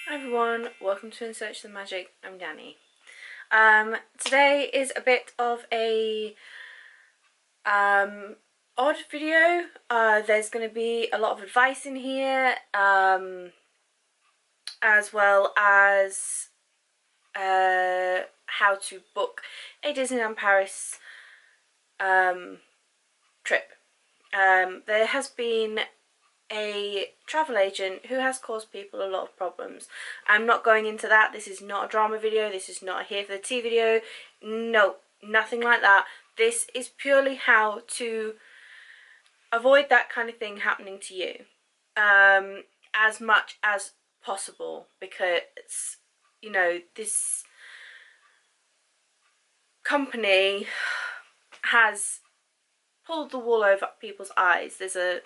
Hi everyone, welcome to In Search of the Magic. I'm Danny. Today is a bit of a odd video. There's going to be a lot of advice in here, as well as how to book a Disneyland Paris trip. There has been a travel agent who has caused people a lot of problems. I'm not going into that. This is not a drama video. This is not a here for the tea video. No, nothing like that. This is purely how to avoid that kind of thing happening to you, as much as possible, because you know this company has pulled the wool over people's eyes. There's a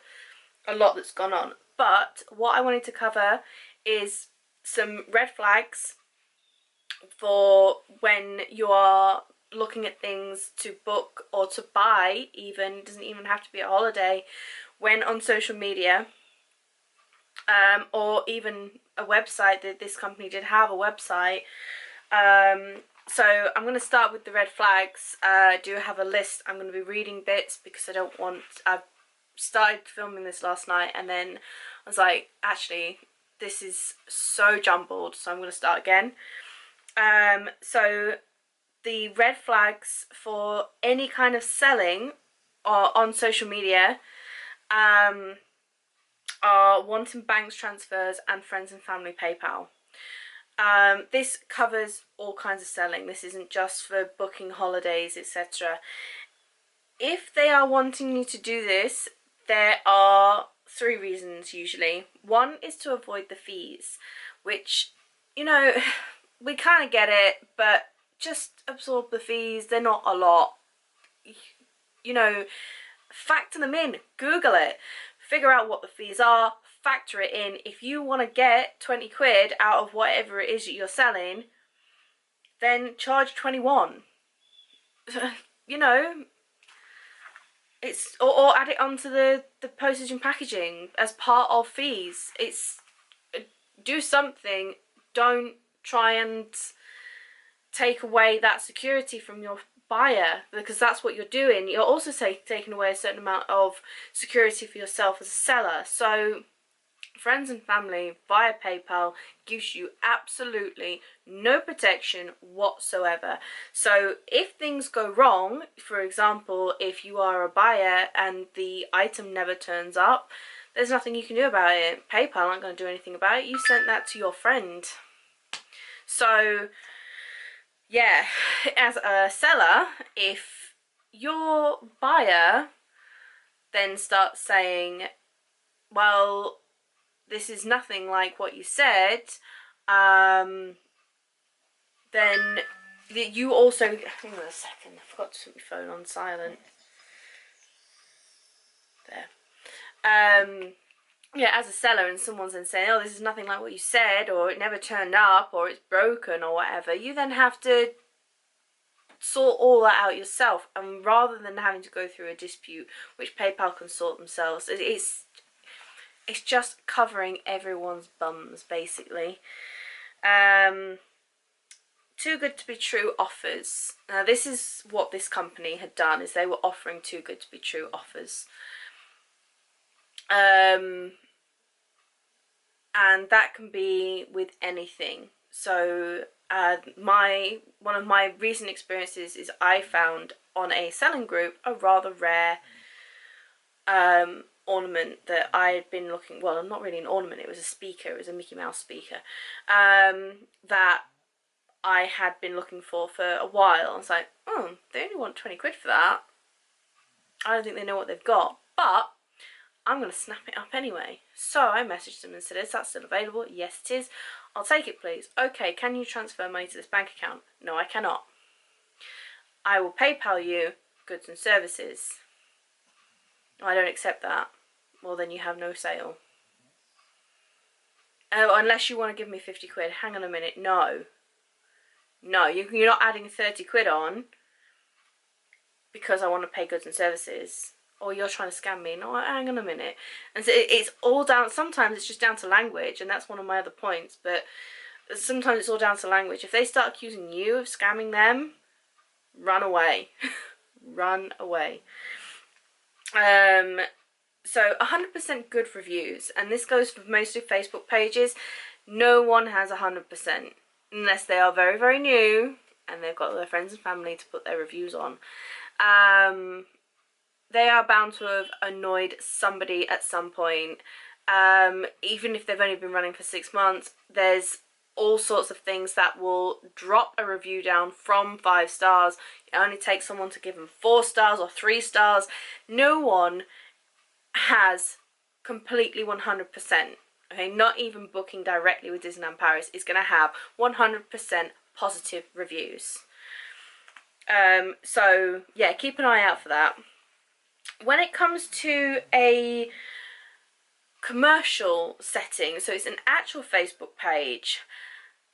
lot that's gone on, but what I wanted to cover is some red flags for when you are looking at things to book or to buy. Even, it doesn't even have to be a holiday, when on social media, or even a website. That this company did have a website. So I'm going to start with the red flags. I do have a list. I'm going to be reading bits because I've started filming this last night and then I was like, actually this is so jumbled, so I'm going to start again. So the red flags for any kind of selling or on social media are wanting bank transfers and friends and family PayPal. This covers all kinds of selling. This isn't just for booking holidays, etc. If they are wanting you to do this, there are three reasons usually. One is to avoid the fees, which, you know, we kind of get it, but just absorb the fees. They're not a lot. You know, factor them in. Google it. Figure out what the fees are. Factor it in. If you want to get 20 quid out of whatever it is that you're selling, then charge 21. You know, it's or add it onto the postage and packaging as part of fees. It's do something. Don't try and take away that security from your buyer, because that's what you're doing. You're also taking away a certain amount of security for yourself as a seller. So friends and family via PayPal gives you absolutely no protection whatsoever. So if things go wrong, for example, if you are a buyer and the item never turns up, there's nothing you can do about it. PayPal aren't going to do anything about it. You sent that to your friend. So yeah, as a seller, if your buyer then starts saying, well, this is nothing like what you said, then you also, hang on a second, I forgot to put my phone on silent. There. Yeah, as a seller, and someone's then saying, oh, this is nothing like what you said, or it never turned up, or it's broken, or whatever, you then have to sort all that out yourself. And rather than having to go through a dispute, which PayPal can sort themselves, it's just covering everyone's bums, basically. Too good to be true offers. Now, this is what this company had done, is they were offering too good to be true offers. And that can be with anything. So one of my recent experiences is I found on a selling group a rather rare ornament that I had been looking, well, not really an ornament, it was a speaker, it was a Mickey Mouse speaker, that I had been looking for a while. I was like, oh, they only want 20 quid for that. I don't think they know what they've got, but I'm going to snap it up anyway. So I messaged them and said, is that still available? Yes, it is. I'll take it, please. Okay, can you transfer money to this bank account? No, I cannot. I will PayPal you goods and services. I don't accept that. Well, then you have no sale. Oh, unless you want to give me 50 quid. Hang on a minute. No. No, you're not adding 30 quid on because I want to pay goods and services. or you're trying to scam me. No, hang on a minute. And so it's all down, sometimes it's just down to language, and that's one of my other points, but sometimes it's all down to language. If they start accusing you of scamming them, run away. Run away. So 100% good reviews, and this goes for mostly Facebook pages. No one has 100%, unless they are very, very new and they've got their friends and family to put their reviews on. They are bound to have annoyed somebody at some point. Even if they've only been running for 6 months, there's all sorts of things that will drop a review down from 5 stars. It only takes someone to give them 4 stars or 3 stars. No one has completely 100%. Okay, not even booking directly with Disneyland Paris is going to have 100% positive reviews. So yeah, keep an eye out for that. When it comes to a commercial setting, so it's an actual Facebook page,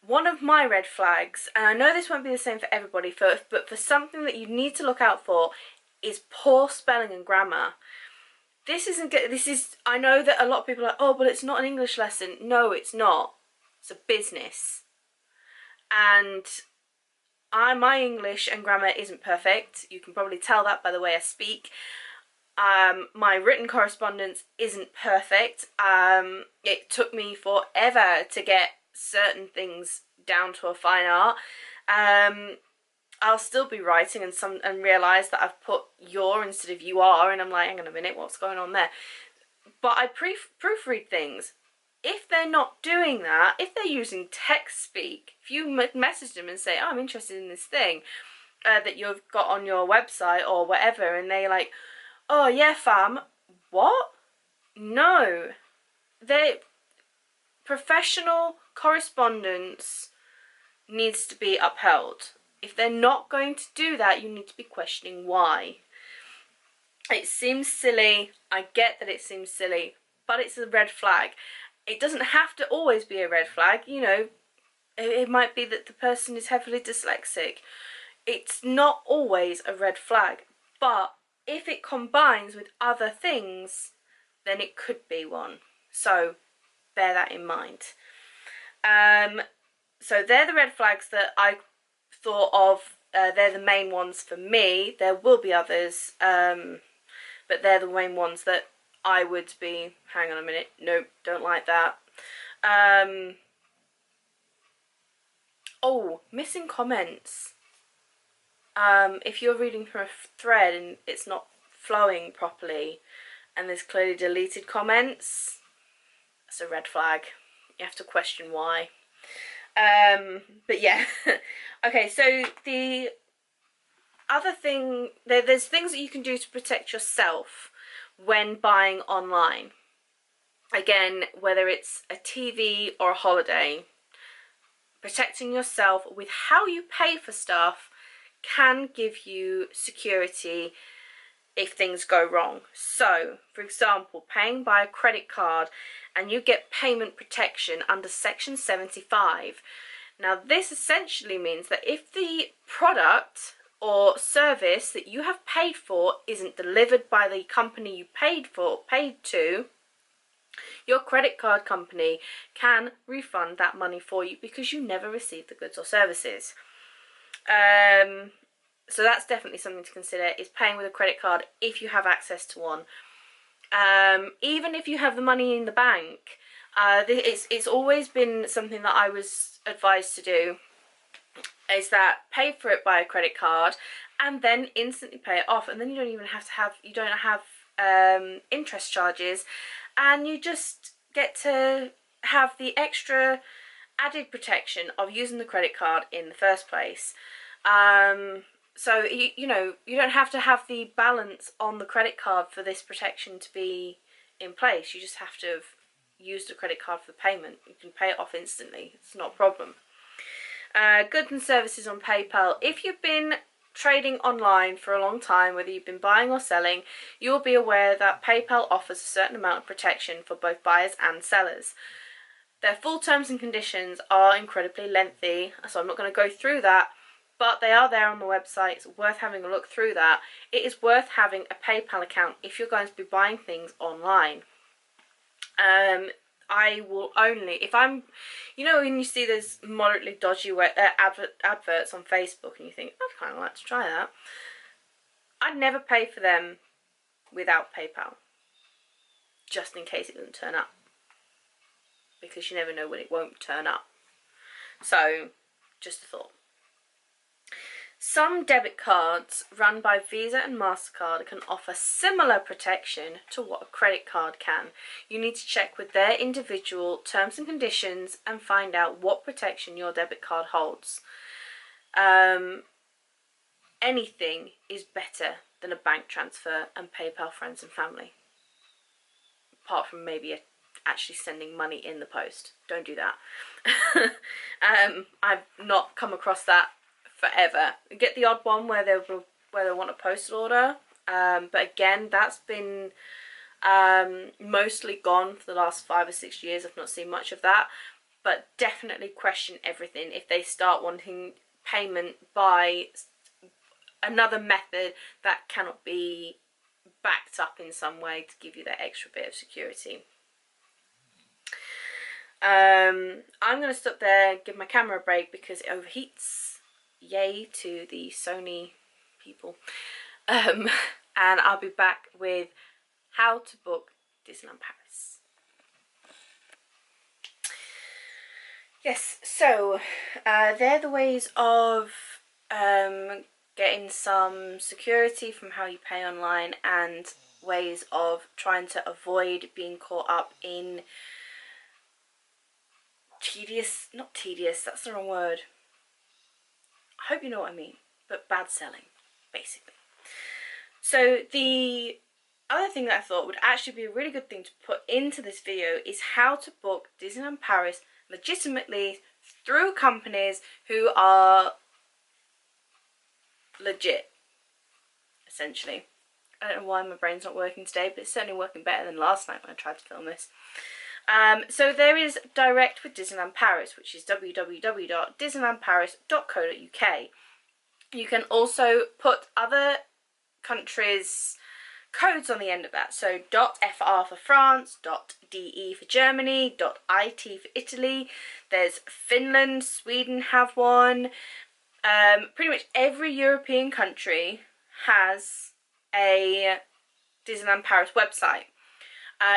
one of my red flags, and I know this won't be the same for everybody, but for something that you need to look out for, is poor spelling and grammar. This isn't good. I know that a lot of people are like, oh, but it's not an English lesson. No, it's not. It's a business. And my English and grammar isn't perfect. You can probably tell that by the way I speak. My written correspondence isn't perfect. It took me forever to get certain things down to a fine art. I'll still be writing and realise that I've put your instead of you are, and I'm like, hang on a minute, what's going on there? But I proofread things. If they're not doing that, if they're using text speak, if you message them and say, oh, I'm interested in this thing that you've got on your website or whatever, and they're like, oh yeah fam, what? No. Professional correspondence needs to be upheld. If they're not going to do that, you need to be questioning why. It seems silly. I get that it seems silly, but it's a red flag. It doesn't have to always be a red flag. You know, it might be that the person is heavily dyslexic. It's not always a red flag, but if it combines with other things, then it could be one. So bear that in mind. So they're the red flags that I thought of. They're the main ones for me. There will be others, but they're the main ones that I would be, hang on a minute, nope, don't like that. Oh, missing comments. If you're reading from a thread and it's not flowing properly and there's clearly deleted comments, that's a red flag. You have to question why. But yeah. Okay, so the other thing, there's things that you can do to protect yourself when buying online. Again, whether it's a TV or a holiday, protecting yourself with how you pay for stuff can give you security if things go wrong. So, for example, paying by a credit card and you get payment protection under Section 75. Now, this essentially means that if the product or service that you have paid for isn't delivered by the company you paid to, your credit card company can refund that money for you because you never received the goods or services. So that's definitely something to consider, is paying with a credit card if you have access to one. Even if you have the money in the bank, it's always been something that I was advised to do, is that pay for it by a credit card and then instantly pay it off, and then you don't even have to interest charges, and you just get to have the extra added protection of using the credit card in the first place. So you know, you don't have to have the balance on the credit card for this protection to be in place. You just have to have used the credit card for the payment. You can pay it off instantly. It's not a problem. Goods and services on PayPal. If you've been trading online for a long time, whether you've been buying or selling, you'll be aware that PayPal offers a certain amount of protection for both buyers and sellers. Their full terms and conditions are incredibly lengthy, so I'm not going to go through that. but they are there on the website. It's worth having a look through that. It is worth having a PayPal account if you're going to be buying things online. I will only, if I'm, you know, when you see those moderately dodgy adverts on Facebook and you think, I'd kind of like to try that, I'd never pay for them without PayPal, just in case it doesn't turn up, because you never know when it won't turn up. So, just a thought. Some debit cards run by Visa and MasterCard can offer similar protection to what a credit card can. You need to check with their individual terms and conditions and find out what protection your debit card holds. Anything is better than a bank transfer and PayPal friends and family. Apart from maybe actually sending money in the post. Don't do that. I've not come across that forever. You get the odd one where they want a postal order, but again, that's been mostly gone for the last 5 or 6 years. I've not seen much of that, but definitely question everything if they start wanting payment by another method that cannot be backed up in some way to give you that extra bit of security. I'm going to stop there, give my camera a break because it overheats. Yay to the Sony people. And I'll be back with how to book Disneyland Paris. Yes, so they're the ways of getting some security from how you pay online, and ways of trying to avoid being caught up in not tedious, that's the wrong word. I hope you know what I mean, but bad selling, basically. So the other thing that I thought would actually be a really good thing to put into this video is how to book Disneyland Paris legitimately through companies who are legit, essentially. I don't know why my brain's not working today, but it's certainly working better than last night when I tried to film this. So there is Direct with Disneyland Paris, which is www.disneylandparis.co.uk. You can also put other countries' codes on the end of that. So .fr for France, .de for Germany, .it for Italy. There's Finland, Sweden have one. Pretty much every European country has a Disneyland Paris website.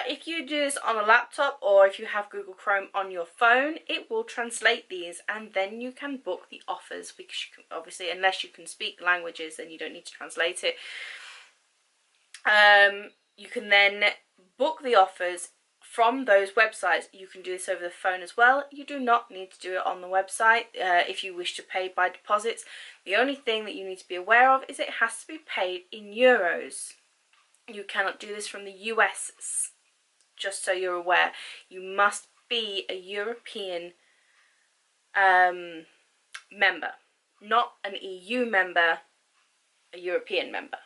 If you do this on a laptop or if you have Google Chrome on your phone, it will translate these and then you can book the offers, because you can, obviously, unless you can speak languages, then you don't need to translate it. You can then book the offers from those websites. You can do this over the phone as well. You do not need to do it on the website if you wish to pay by deposits. The only thing that you need to be aware of is it has to be paid in euros. You cannot do this from the US, just so you're aware. You must be a European member, not an EU member, a European member.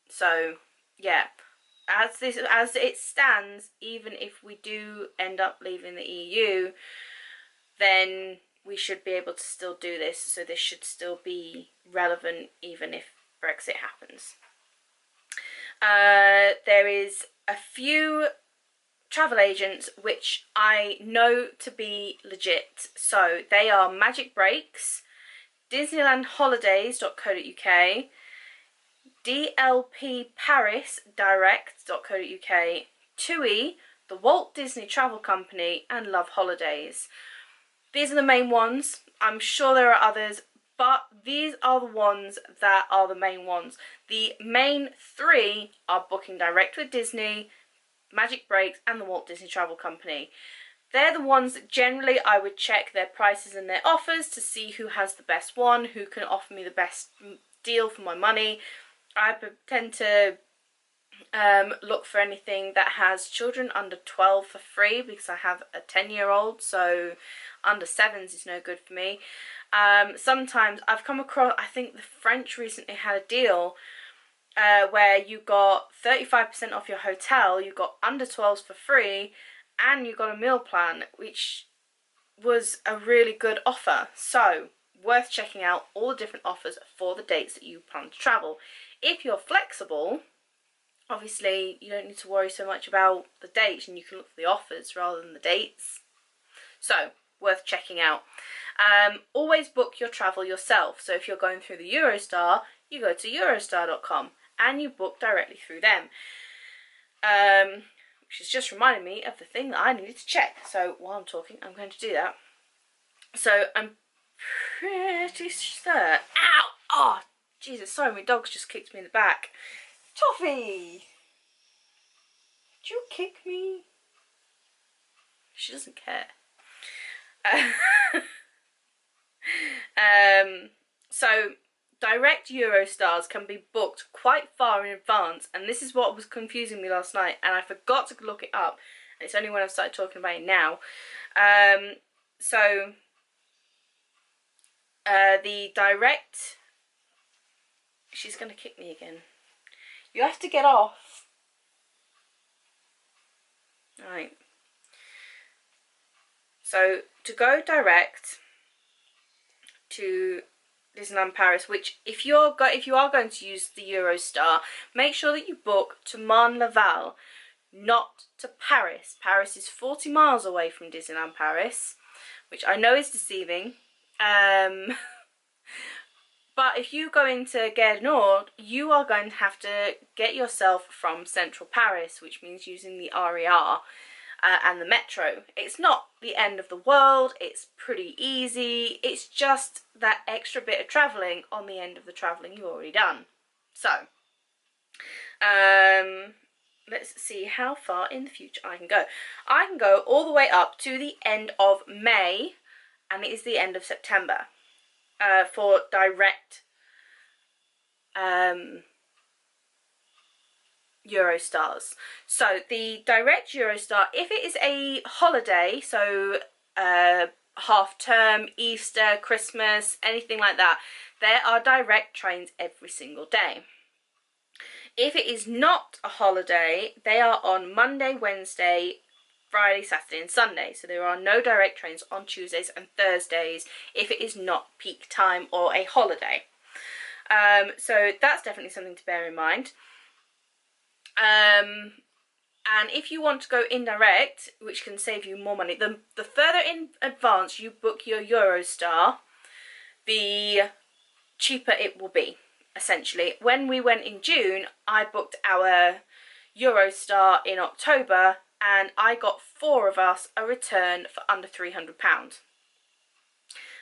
So yeah, as it stands, even if we do end up leaving the EU, then we should be able to still do this. So this should still be relevant even if Brexit happens. There is a few travel agents which I know to be legit. So they are Magic Breaks, DisneylandHolidays.co.uk, DLP Paris Direct.co.uk, TUI, the Walt Disney Travel Company, and Love Holidays. These are the main ones. I'm sure there are others, but these are the ones that are the main ones. The main three are Booking Direct with Disney, Magic Breaks, and the Walt Disney Travel Company. They're the ones that generally I would check their prices and their offers to see who has the best one, who can offer me the best deal for my money. I tend to look for anything that has children under 12 for free, because I have a 10-year-old, so under 7s is no good for me. Sometimes I've come across, I think the French recently had a deal where you got 35% off your hotel, you got under 12s for free, and you got a meal plan, which was a really good offer. So worth checking out all the different offers for the dates that you plan to travel. If you're flexible, obviously you don't need to worry so much about the dates, and you can look for the offers rather than the dates. So worth checking out. Always book your travel yourself. So if you're going through the Eurostar, you go to eurostar.com and you book directly through them. Which has just reminded me of the thing that I needed to check. So while I'm talking, I'm going to do that. So I'm pretty sure. Ow! Oh, Jesus, sorry, my dog's just kicked me in the back. Toffee! Did you kick me? She doesn't care. So direct Eurostars can be booked quite far in advance, and this is what was confusing me last night, and I forgot to look it up, and it's only when I've started talking about it now. The direct... She's going to kick me again. You have to get off. Right. So to go direct to Disneyland Paris, which if you are going to use the Eurostar, make sure that you book to Marne-la-Vallée, not to Paris. Paris is 40 miles away from Disneyland Paris, which I know is deceiving. But if you go into Gare Nord, you are going to have to get yourself from central Paris, which means using the RER and the metro. It's not the end of the world, it's pretty easy, it's just that extra bit of travelling on the end of the travelling you've already done. So, let's see how far in the future I can go. I can go all the way up to the end of May, and it is the end of September. For direct Eurostars. So the direct Eurostar, if it is a holiday, so half term, Easter, Christmas, anything like that, there are direct trains every single day. If it is not a holiday, they are on Monday, Wednesday, Friday, Saturday and Sunday. So there are no direct trains on Tuesdays and Thursdays if it is not peak time or a holiday. So that's definitely something to bear in mind. And if you want to go indirect, which can save you more money, the further in advance you book your Eurostar, the cheaper it will be, essentially. When we went in June, I booked our Eurostar in October, and I got 4 of us a return for under £300.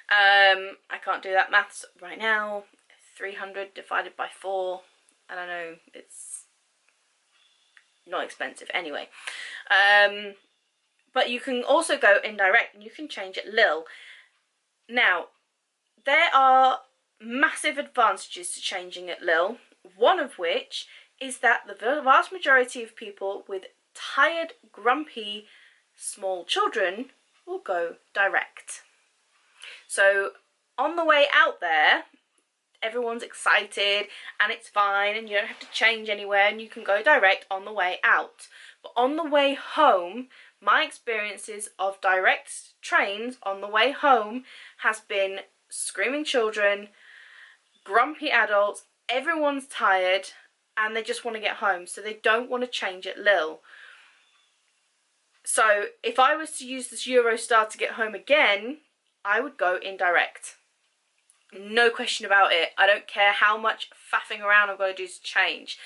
I can't do that maths right now. 300 divided by 4, I don't know, it's not expensive anyway. But you can also go indirect and you can change at Lille. Now, there are massive advantages to changing at Lille, one of which is that the vast majority of people with tired, grumpy, small children will go direct. So on the way out there, everyone's excited and it's fine and you don't have to change anywhere and you can go direct on the way out. But on the way home, my experiences of direct trains on the way home has been screaming children, grumpy adults, everyone's tired and they just want to get home, so they don't want to change at Lille. So if I was to use this Eurostar to get home again, I would go indirect. No question about it. I don't care how much faffing around I've got to do to change.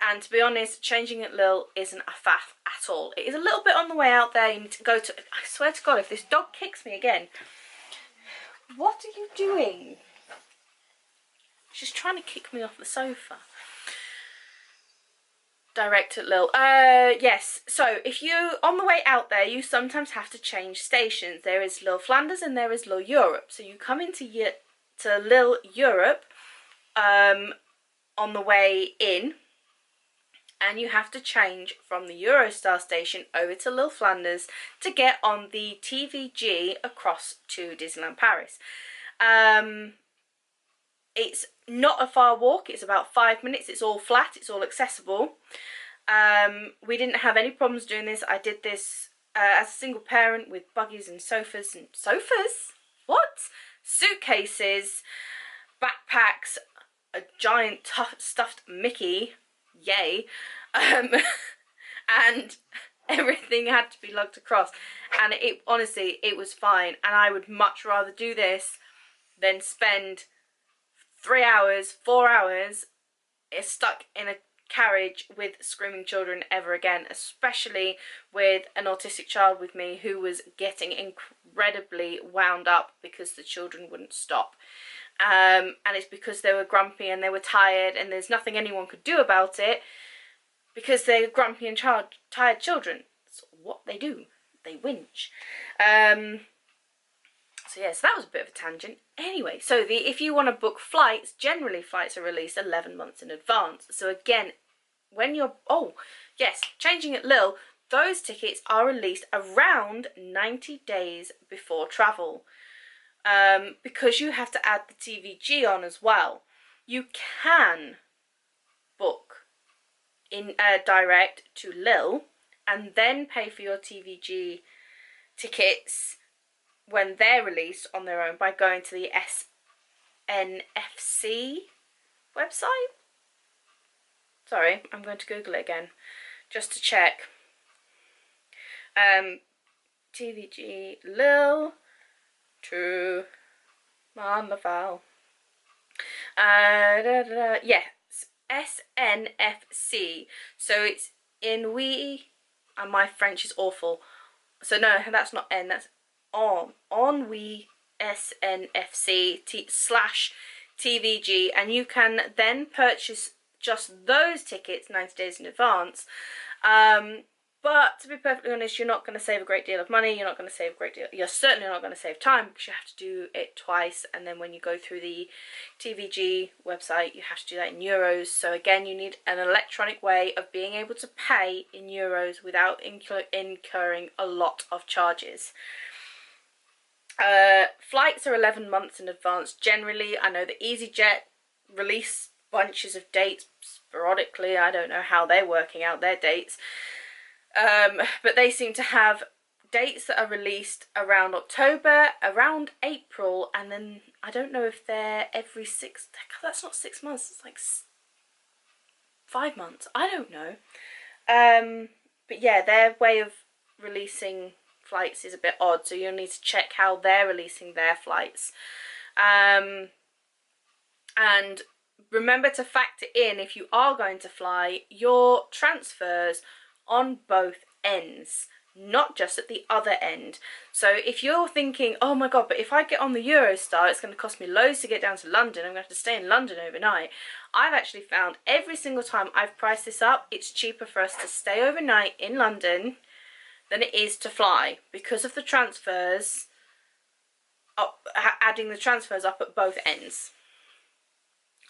And to be honest, changing at Lille isn't a faff at all. It is a little bit on the way out there. You need to go to... I swear to God, if this dog kicks me again... What are you doing? She's trying to kick me off the sofa. Direct at Lille. Yes. So if you, on the way out there, you sometimes have to change stations. There is Lille Flanders and there is Lille Europe. So you come into Lille Europe on the way in, and you have to change from the Eurostar station over to Lille Flanders to get on the TVG across to Disneyland Paris. It's not a far walk, it's about 5 minutes, it's all flat, it's all accessible. We didn't have any problems doing this. I did this as a single parent with buggies and sofas what? Suitcases, backpacks, a giant stuffed Mickey, yay, and everything had to be lugged across. And it honestly, it was fine, and I would much rather do this than spend 3 hours, 4 hours stuck in a carriage with screaming children ever again, especially with an autistic child with me who was getting incredibly wound up because the children wouldn't stop. And it's because they were grumpy and they were tired, and there's nothing anyone could do about it because they're grumpy and tired children. That's what they do. They whinge. So yeah, so that was a bit of a tangent. Anyway, so if you want to book flights, generally flights are released 11 months in advance. So again, when you're, oh yes, changing at Lille, those tickets are released around 90 days before travel. Because you have to add the TVG on as well. You can book in direct to Lille and then pay for your TVG tickets when they're released on their own by going to the SNFC website. Sorry, I'm going to Google it again just to check. TVG Lille to Marne-la-Vallée. Yes, SNFC. So it's in we, and my French is awful. So no, that's not N, that's on we SNFC / TVG, and you can then purchase just those tickets 90 days in advance. But to be perfectly honest, you're not going to save a great deal of money. You're not going to save a great deal. You're certainly not going to save time because you have to do it twice. And then when you go through the TVG website, you have to do that in euros. So again, you need an electronic way of being able to pay in euros without incurring a lot of charges. Flights are 11 months in advance generally. I know that EasyJet release bunches of dates sporadically. I don't know how they're working out their dates. But they seem to have dates that are released around October, around April, and then I don't know if they're every that's not 6 months, it's like 5 months, I don't know. But yeah, their way of releasing flights is a bit odd, so you'll need to check how they're releasing their flights. And remember to factor in, if you are going to fly, your transfers on both ends, not just at the other end. So if you're thinking, oh my god, but if I get on the Eurostar, it's going to cost me loads to get down to London, I'm going to have to stay in London overnight. I've actually found every single time I've priced this up, it's cheaper for us to stay overnight in London than it is to fly, because of the transfers, adding the transfers up at both ends.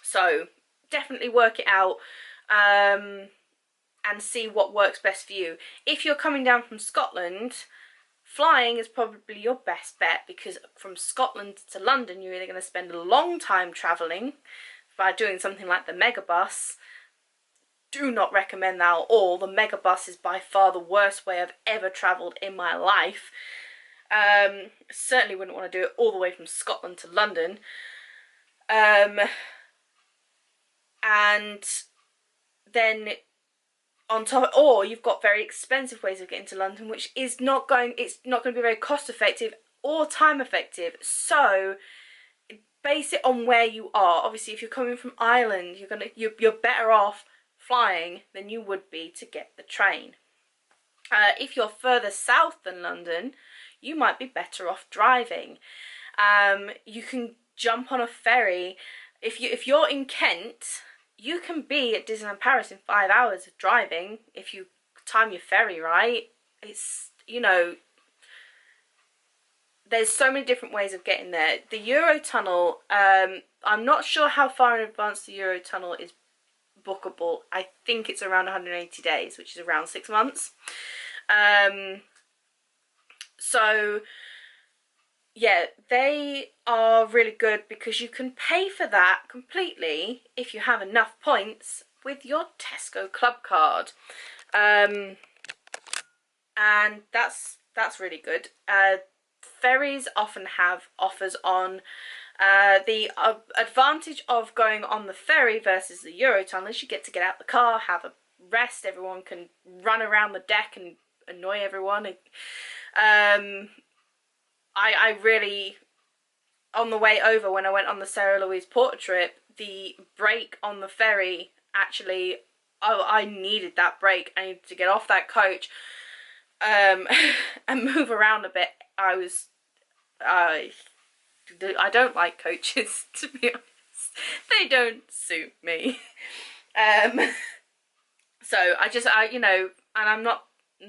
So definitely work it out and see what works best for you. If you're coming down from Scotland, flying is probably your best bet, because from Scotland to London you're either going to spend a long time travelling by doing something like the megabus. Do not recommend that at all. The megabus is by far the worst way I've ever travelled in my life. Certainly wouldn't want to do it all the way from Scotland to London. And then on top, or you've got very expensive ways of getting to London, which is not going, it's not going to be very cost effective or time effective. So base it on where you are. Obviously, if you're coming from Ireland, you're better off flying than you would be to get the train. If you're further south than London, you might be better off driving. You can jump on a ferry. If you're in Kent, you can be at Disneyland Paris in 5 hours of driving if you time your ferry right. It's, you know, there's so many different ways of getting there. The Eurotunnel, I'm not sure how far in advance the Eurotunnel is bookable. I think it's around 180 days, which is around 6 months. So yeah, they are really good because you can pay for that completely if you have enough points with your Tesco Club card. and that's really good. Ferries often have offers on. The advantage of going on the ferry versus the Eurotunnel is you get to get out the car, have a rest, everyone can run around the deck and annoy everyone. I really, on the way over when I went on the Sarah Louise Porter trip, the break on the ferry actually, I needed that break. I needed to get off that coach and move around a bit. I don't like coaches, to be honest. They don't suit me. So you know, and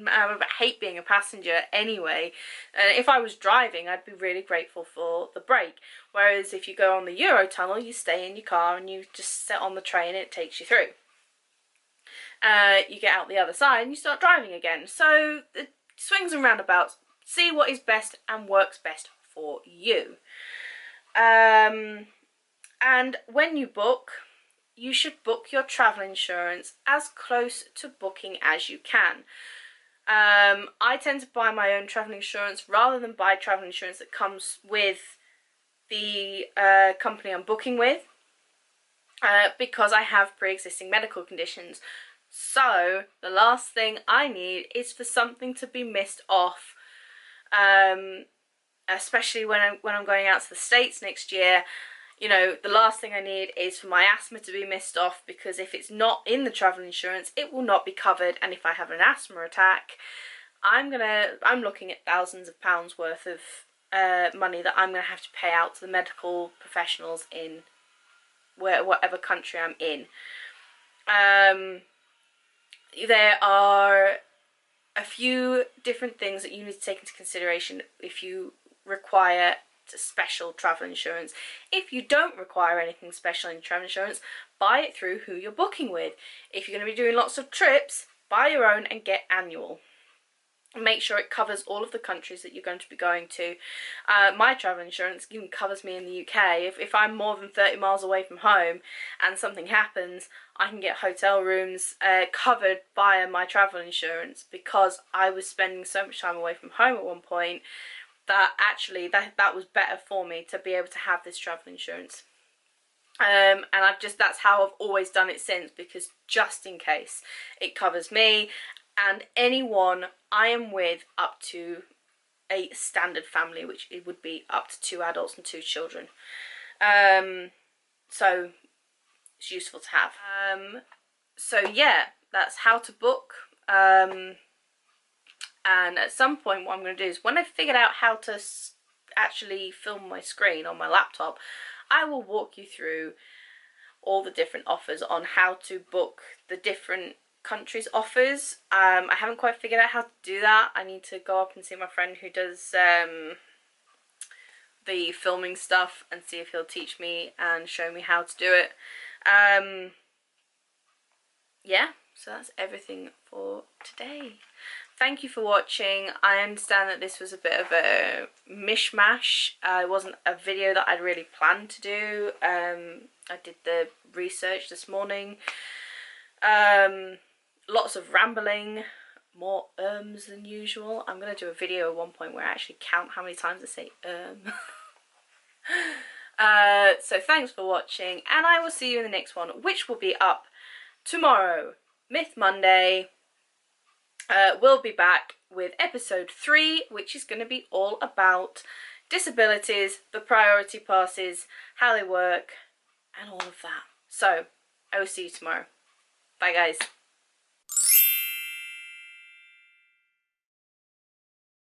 I hate being a passenger anyway. If I was driving, I'd be really grateful for the break. Whereas if you go on the Eurotunnel, you stay in your car and you just sit on the train and it takes you through. You get out the other side and you start driving again. So it swings and roundabouts. See what is best and works best for you. And when you book, you should book your travel insurance as close to booking as you can. I tend to buy my own travel insurance rather than buy travel insurance that comes with the company I'm booking with, because I have pre-existing medical conditions. So the last thing I need is for something to be missed off, especially when I'm going out to the States next year. You know, the last thing I need is for my asthma to be missed off, because if it's not in the travel insurance, it will not be covered. And if I have an asthma attack, I'm looking at thousands of pounds worth of money that I'm gonna have to pay out to the medical professionals in whatever country I'm in. There are a few different things that you need to take into consideration if you require special travel insurance. If you don't require anything special in travel insurance, buy it through who you're booking with. If you're going to be doing lots of trips, buy your own and get annual. Make sure it covers all of the countries that you're going to be going to. My travel insurance even covers me in the UK. If I'm more than 30 miles away from home and something happens, I can get hotel rooms covered via my travel insurance, because I was spending so much time away from home at one point that actually that was better for me to be able to have this travel insurance. And that's how I've always done it since, because just in case, it covers me and anyone I am with up to a standard family, which it would be up to 2 adults and 2 children. So it's useful to have. So yeah, that's how to book. And at some point what I'm going to do is, when I've figured out how to actually film my screen on my laptop, I will walk you through all the different offers on how to book the different countries' offers. I haven't quite figured out how to do that. I need to go up and see my friend who does the filming stuff and see if he'll teach me and show me how to do it. Yeah, so that's everything for today. Thank you for watching. I understand that this was a bit of a mishmash. It wasn't a video that I'd really planned to do. I did the research this morning. Lots of rambling, more ums than usual. I'm going to do a video at one point where I actually count how many times I say so thanks for watching, and I will see you in the next one, which will be up tomorrow, Myth Monday. We'll be back with episode 3, which is going to be all about disabilities, the priority passes, how they work, and all of that. So I will see you tomorrow. Bye guys.